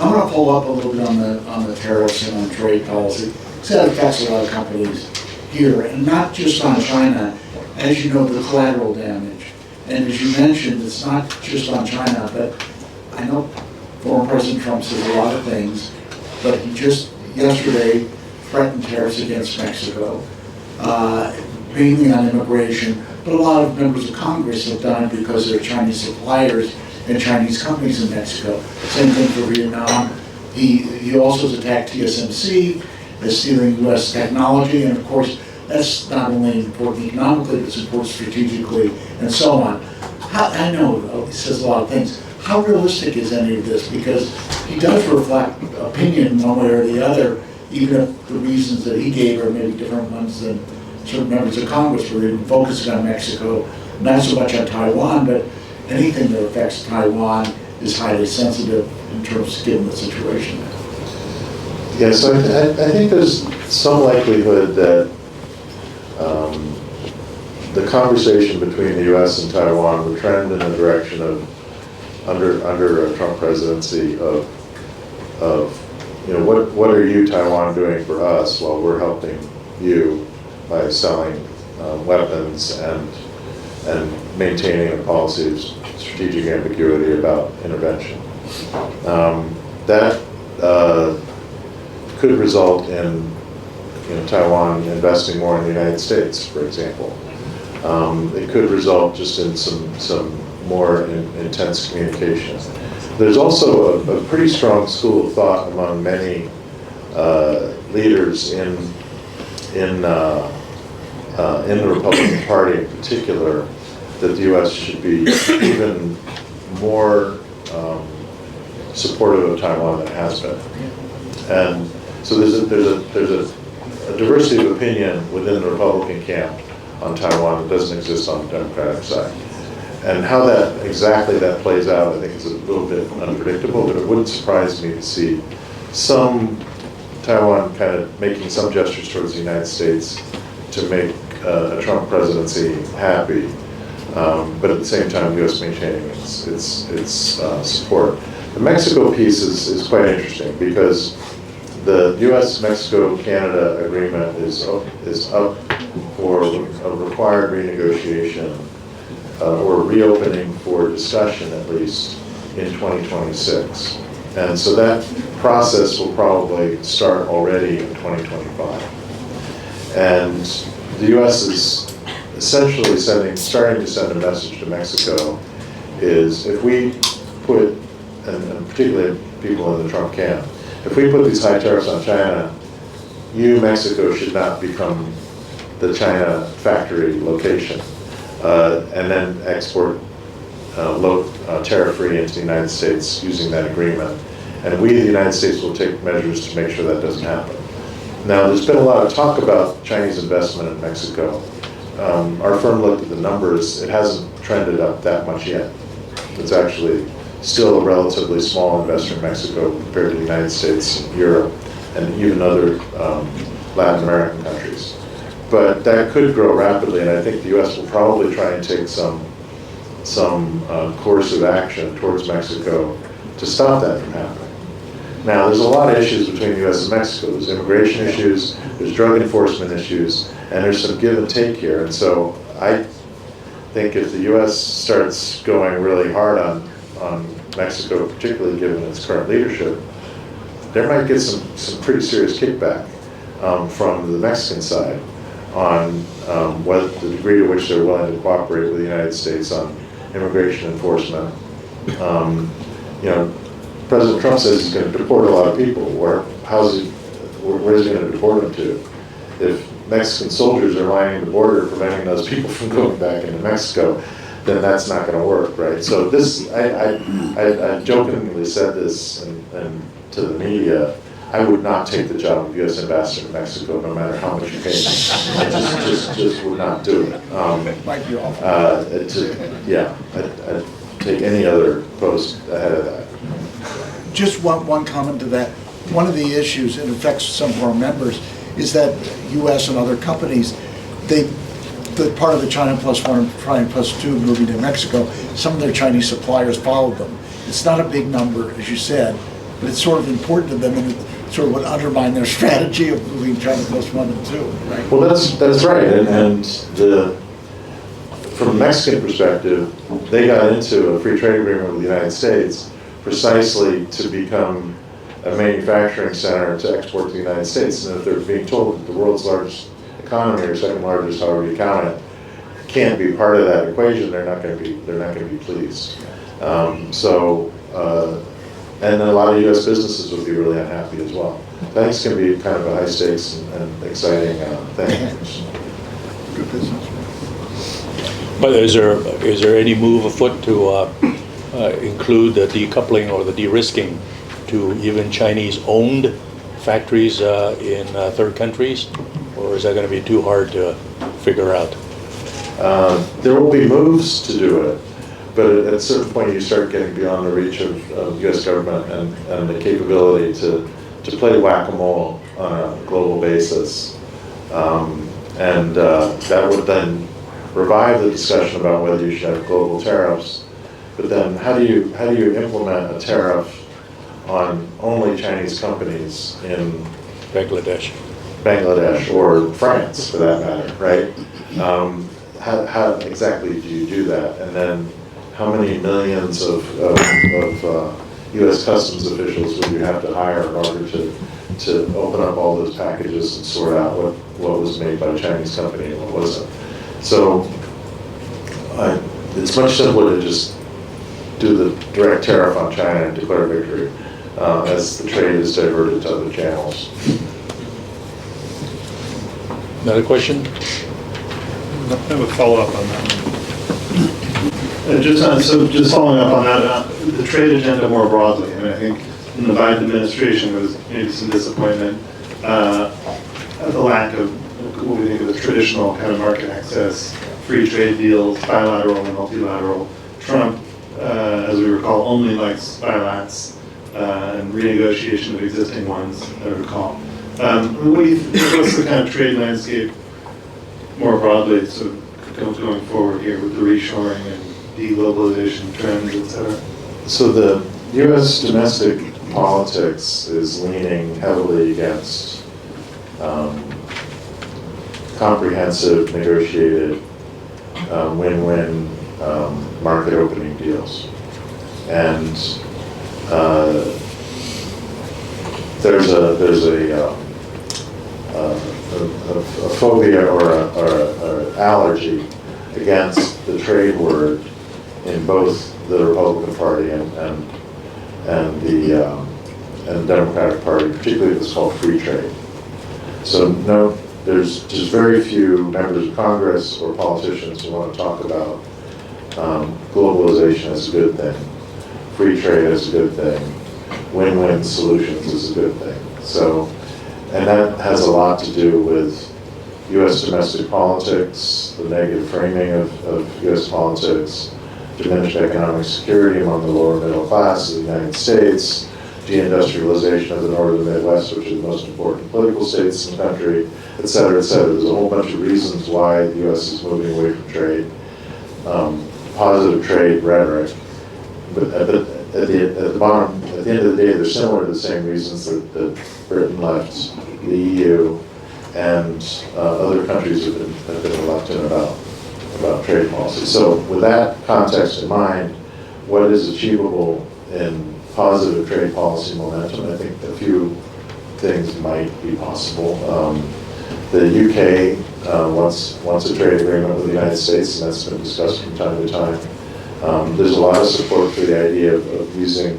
I'm going to follow up a little bit on the tariffs and on trade policy. That affects a lot of companies here, and not just on China. As you know, the collateral damage. And as you mentioned, it's not just on China, but I know former President Trump says a lot of things, but he just yesterday threatened tariffs against Mexico, mainly on immigration. But a lot of members of Congress have done it because they're Chinese suppliers and Chinese companies in Mexico. Same thing for Vietnam. He also has attacked TSMC as stealing U.S. technology, and of course, that's not only important economically, but it's important strategically, and so on. I know he says a lot of things. How realistic is any of this? Because he does reflect opinion one way or the other, even if the reasons that he gave are maybe different ones than certain members of Congress, where they've been focusing on Mexico, not so much on Taiwan, but anything that affects Taiwan is highly sensitive in terms of given the situation. Yeah, so I think there's some likelihood that the conversation between the U.S. and Taiwan will trend in the direction of, under a Trump presidency, of what are you, Taiwan, doing for us while we're helping you by selling weapons and maintaining a policy of strategic ambiguity about intervention. That could result in Taiwan investing more in the United States, for example. It could result just in some more intense communication. There's also a pretty strong school of thought among many leaders in the Republican Party in particular that the U.S. should be even more supportive of Taiwan than it has been. And so there's a diversity of opinion within the Republican camp on Taiwan that doesn't exist on the Democratic side. And how exactly that plays out, I think is a little bit unpredictable, but it wouldn't surprise me to see some Taiwan kind of making some gestures towards the United States to make a Trump presidency happy, but at the same time, the U.S. maintaining its support. The Mexico piece is quite interesting because the U.S.-Mexico-Canada agreement is up for a required renegotiation or reopening for discussion, at least, in 2026. And so that process will probably start already in 2025. And the U.S. is essentially starting to send a message to Mexico is if we put, and particularly people in the Trump camp, if we put these high tariffs on China, you, Mexico, should not become the China factory location and then export tariff-free into the United States using that agreement. And we, the United States, will take measures to make sure that doesn't happen. Now, there's been a lot of talk about Chinese investment in Mexico. Our firm looked at the numbers. It hasn't trended up that much yet. It's actually still a relatively small investor in Mexico compared to the United States, Europe, and even other Latin American countries. But that could grow rapidly, and I think the U.S. will probably try and take some course of action towards Mexico to stop that from happening. Now, there's a lot of issues between the U.S. and Mexico. There's immigration issues, there's drug enforcement issues, and there's some give and take here. And so I think if the U.S. starts going really hard on Mexico, particularly given its current leadership, there might get some pretty serious kickback from the Mexican side on what the degree to which they're willing to cooperate with the United States on immigration enforcement. President Trump says he's going to deport a lot of people. Where's he going to deport them to? If Mexican soldiers are lining the border preventing those people from going back into Mexico, then that's not going to work, right? So this, I jokingly said this and to the media, I would not take the job of U.S. ambassador to Mexico, no matter how much you pay me. I just would not do it. Might be awful. I'd take any other post ahead of that. Just one comment to that. One of the issues that affects some of our members is that U.S. and other companies, the part of the China Plus One and China Plus Two moving to Mexico, some of their Chinese suppliers followed them. It's not a big number, as you said, but it's sort of important to them, and it sort of would undermine their strategy of moving China Coast 1 and 2, right? Well, that's right, and from a Mexican perspective, they got into a free trade agreement with the United States precisely to become a manufacturing center to export to the United States, and if they're being told that the world's largest economy, or second largest, however you count it, can't be part of that equation, they're not going to be pleased. And then a lot of U.S. businesses would be really unhappy as well. I think it's going to be kind of a high stakes and exciting thing. Good business. But is there any move afoot to include the decoupling or the de-risking to even Chinese-owned factories in third countries, or is that going to be too hard to figure out? There will be moves to do it, but at a certain point you start getting beyond the reach of U.S. government and the capability to play whack-a-mole on a global basis. That would then revive the discussion about whether you should have global tariffs. But then how do you implement a tariff on only Chinese companies in Bangladesh or France, for that matter, right? How exactly do you do that? And then how many millions of U.S. customs officials would you have to hire in order to open up all those packages and sort out what was made by a Chinese company and what wasn't? So it's much simpler to just do the direct tariff on China and declare victory as the trade is diverted to other channels. Another question? I have a follow-up on that. Just following up on that, the trade agenda more broadly, and I think in the Biden administration there was maybe some disappointment at the lack of what we think of as traditional kind of market access, free trade deals, bilateral and multilateral. Trump, as we recall, only likes bilats and renegotiation of existing ones, I recall. What's the kind of trade landscape more broadly, sort of going forward here with the reshoring and deglobalization trends, et cetera? So the U.S. domestic politics is leaning heavily against comprehensive, negotiated, win-win market opening deals. And there's a phobia or an allergy against the trade word in both the Republican Party and the Democratic Party, particularly if it's called free trade. So no, there's just very few members of Congress or politicians who want to talk about globalization as a good thing, free trade as a good thing, win-win solutions is a good thing. So, and that has a lot to do with U.S. domestic politics, the negative framing of U.S. politics, diminished economic security among the lower middle class of the United States, deindustrialization of the northern Midwest, which are the most important political states in the country, et cetera, et cetera. There's a whole bunch of reasons why the U.S. is moving away from trade. Positive trade rhetoric, but at the bottom, at the end of the day, they're similar to the same reasons that Britain left the EU and other countries have been reluctant about trade policy. So with that context in mind, what is achievable in positive trade policy momentum? I think a few things might be possible. The UK wants a trade agreement with the United States, and that's been discussed from time to time. There's a lot of support for the idea of using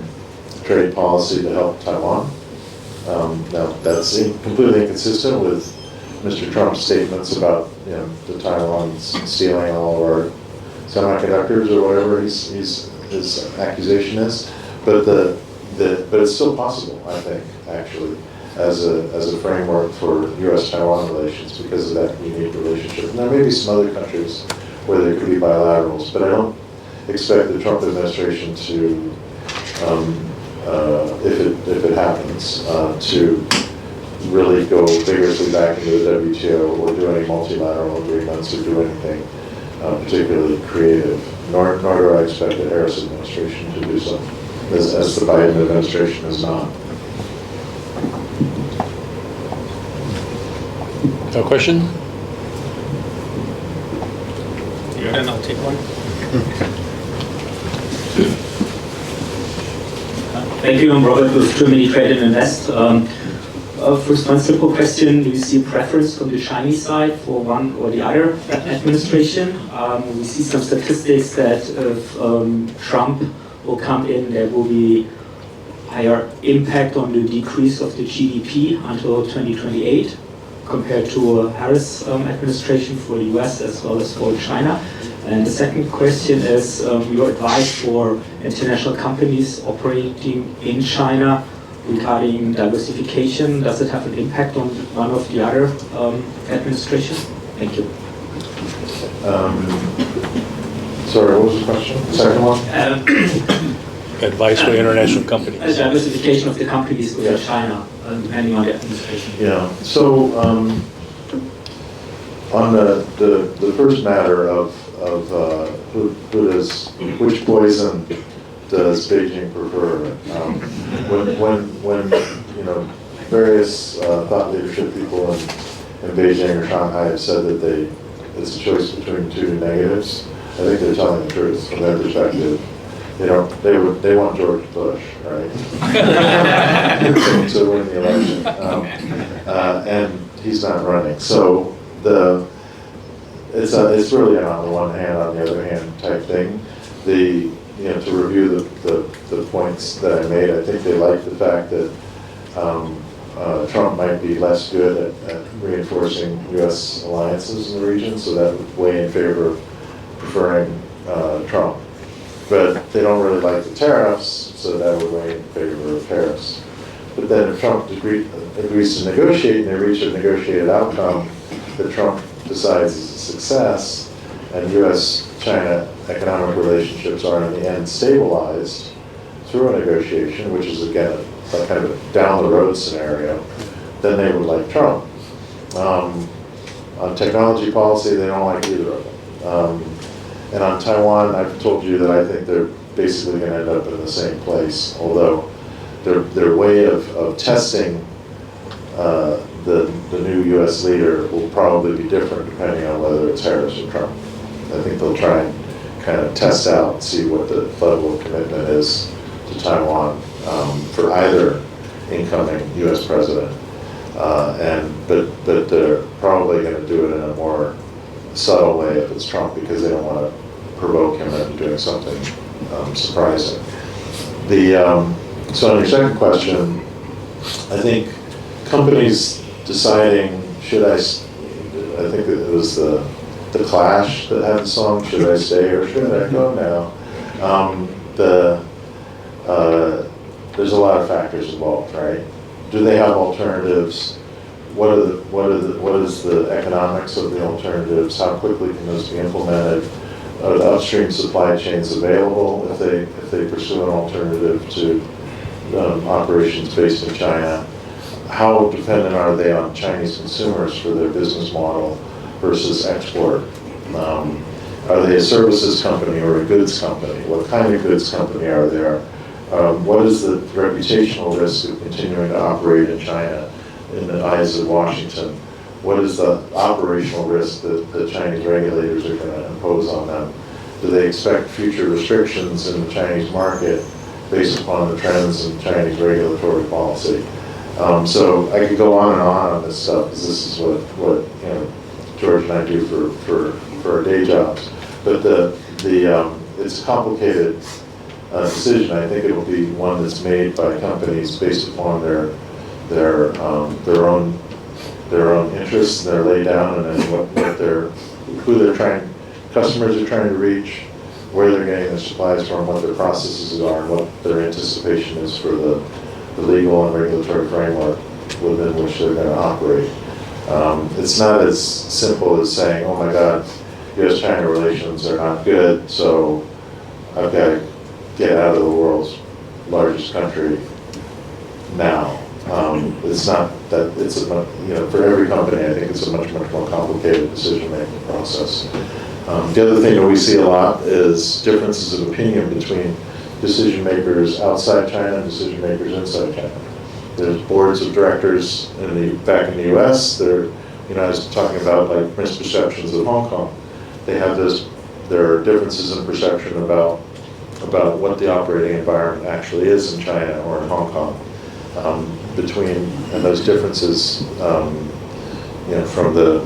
trade policy to help Taiwan. Now, that's completely inconsistent with Mr. Trump's statements about the Taiwan stealing all of our semiconductors or whatever his accusation is. But but it's still possible, I think, actually, as a framework for U.S.-Taiwan relations because of that unique relationship. And there may be some other countries where there could be bilaterals, but I don't expect the Trump administration to, if it happens, to really go vigorously back into the WTO or do any multilateral agreements or do anything particularly creative. Nor do I expect the Harris administration to do so. as the Biden administration is not. A question? Yeah, then I'll take one. Thank you. I'm Robert with Germany Trade and Invest. First, one simple question. Do you see a preference from the Chinese side for one or the other administration? We see some statistics that if Trump will come in, there will be higher impact on the decrease of the GDP until 2028 compared to Harris administration for the US as well as for China. And the second question is your advice for international companies operating in China regarding diversification. Does it have an impact on one of the other administrations? Thank you. Sorry, what was the question? The second one? Advice for international companies. Diversification of the companies within China, depending on the administration. Yeah. So on the first matter of which poison does Beijing prefer? When various thought leadership people in Beijing or Shanghai have said that it's a choice between two negatives, I think they're telling the truth from their perspective. They want George Bush, right? to win the election, and he's not running. So it's really an on the one hand, on the other hand type thing. To review the points that I made, I think they like the fact that Trump might be less good at reinforcing U.S. alliances in the region, so that would weigh in favor of preferring Trump. But they don't really like the tariffs, so that would weigh in favor of tariffs. But then if Trump agrees to negotiate and they reach a negotiated outcome that Trump decides is a success, and U.S.-China economic relationships are in the end stabilized through a negotiation, which is again a kind of a down-the-road scenario, then they would like Trump. On technology policy, they don't like either of them. And on Taiwan, I've told you that I think they're basically going to end up in the same place, although their way of testing the new U.S. leader will probably be different depending on whether it's Harris or Trump. I think they'll try and kind of test out and see what the level of commitment is to Taiwan for either incoming U.S. president. But they're probably going to do it in a more subtle way if it's Trump, because they don't want to provoke him into doing something surprising. So on your second question, I think companies deciding I think it was the Clash that had the song "Should I Stay or Should I Go Now?" There's a lot of factors involved, right? Do they have alternatives? What is the economics of the alternatives? How quickly can those be implemented? Are the upstream supply chains available if they pursue an alternative to operations based in China? How dependent are they on Chinese consumers for their business model versus export? Are they a services company or a goods company? What kind of goods company are they? What is the reputational risk of continuing to operate in China in the eyes of Washington? What is the operational risk that the Chinese regulators are going to impose on them? Do they expect future restrictions in the Chinese market based upon the trends in Chinese regulatory policy? So I could go on this stuff, because this is what George and I do for our day jobs. But it's a complicated decision. I think it will be one that's made by companies based upon their own interests, and their lay down, and then customers are trying to reach, where they're getting their supplies from, what their processes are, and what their anticipation is for the legal and regulatory framework within which they're going to operate. It's not as simple as saying, oh my God, U.S.-China relations are not good, so I've got to get out of the world's largest country now. It's not that, for every company, I think it's a much more complicated decision-making process. The other thing that we see a lot is differences of opinion between decision makers outside China and decision makers inside China. There's boards of directors back in the U.S. There, I was talking about like misperceptions of Hong Kong. There are differences in perception about what the operating environment actually is in China or in Hong Kong. And those differences, from the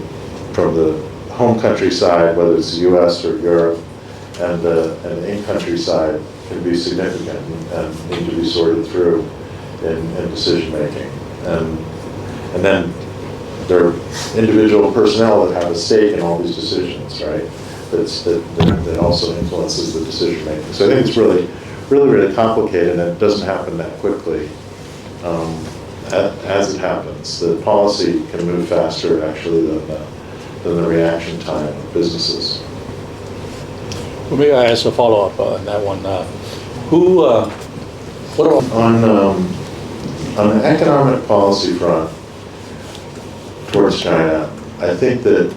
home country side, whether it's the U.S. or Europe, and the in-country side can be significant and need to be sorted through in decision making. And then there are individual personnel that have a stake in all these decisions, right? That also influences the decision making. So I think it's really, really, really complicated, and it doesn't happen that quickly. As it happens, the policy can move faster actually than the reaction time of businesses. Well, maybe I ask a follow-up on that one. What about On the economic policy front towards China, I think that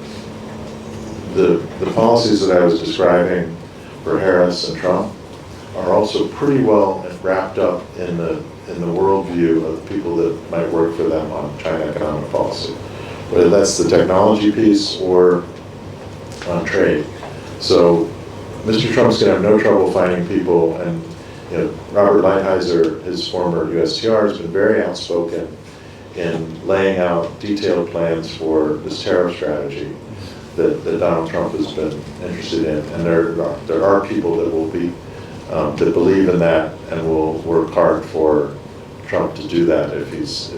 the policies that I was describing for Harris and Trump are also pretty well wrapped up in the worldview of the people that might work for them on China economic policy, whether that's the technology piece or on trade. So Mr. Trump's going to have no trouble finding people, and Robert Lighthizer, his former USTR, has been very outspoken in laying out detailed plans for this tariff strategy that Donald Trump has been interested in, and there are people that will be that believe in that and will work hard for Trump to do that if he's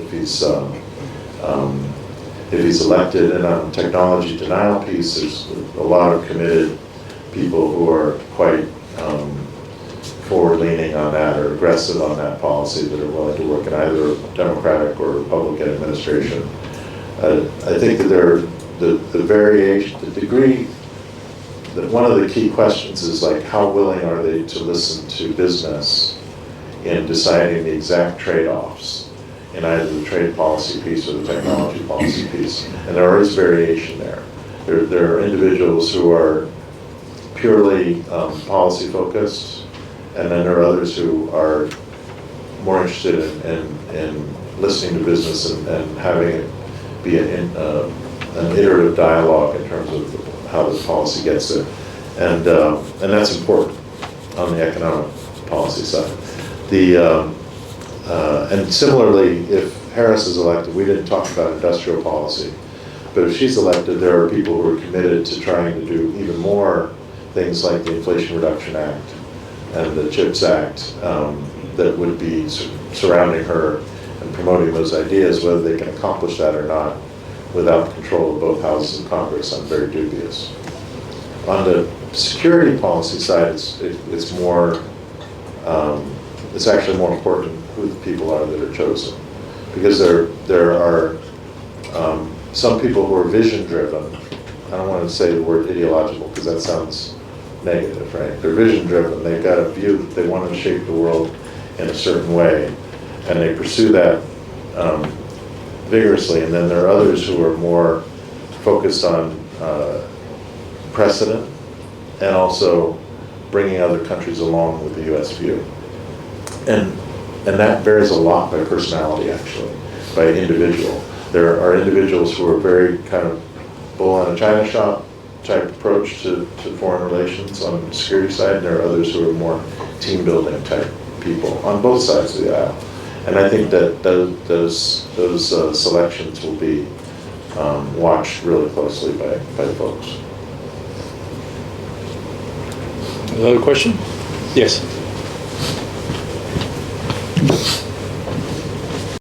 elected. And on the technology denial piece, there's a lot of committed people who are quite forward-leaning on that or aggressive on that policy that are willing to work in either Democratic or Republican administration. I think that the variation, the degree, that one of the key questions is like how willing are they to listen to business in deciding the exact trade-offs in either the trade policy piece or the technology policy piece. And there is variation there. There are individuals who are purely policy focused, and then there are others who are more interested in listening to business and having it be an iterative dialogue in terms of how the policy gets there. And that's important on the economic policy side. And similarly, if Harris is elected, we didn't talk about industrial policy, but if she's elected, there are people who are committed to trying to do even more things like the Inflation Reduction Act and the CHIPS Act that would be surrounding her and promoting those ideas. Whether they can accomplish that or not without control of both houses of Congress, I'm very dubious. On the security policy side, it's more, it's actually more important who the people are that are chosen, because there are some people who are vision driven. I don't want to say the word ideological because that sounds negative, right? They're vision driven. They've got a view that they want to shape the world in a certain way, and they pursue that vigorously. And then there are others who are more focused on precedent and also bringing other countries along with the U.S. view. And that varies a lot by personality, actually, by individual. There are individuals who are very kind of bull on a china shop type approach to foreign relations on the security side, and there are others who are more team building type people on both sides of the aisle. And I think that those selections will be watched really closely by folks. Another question? Yes.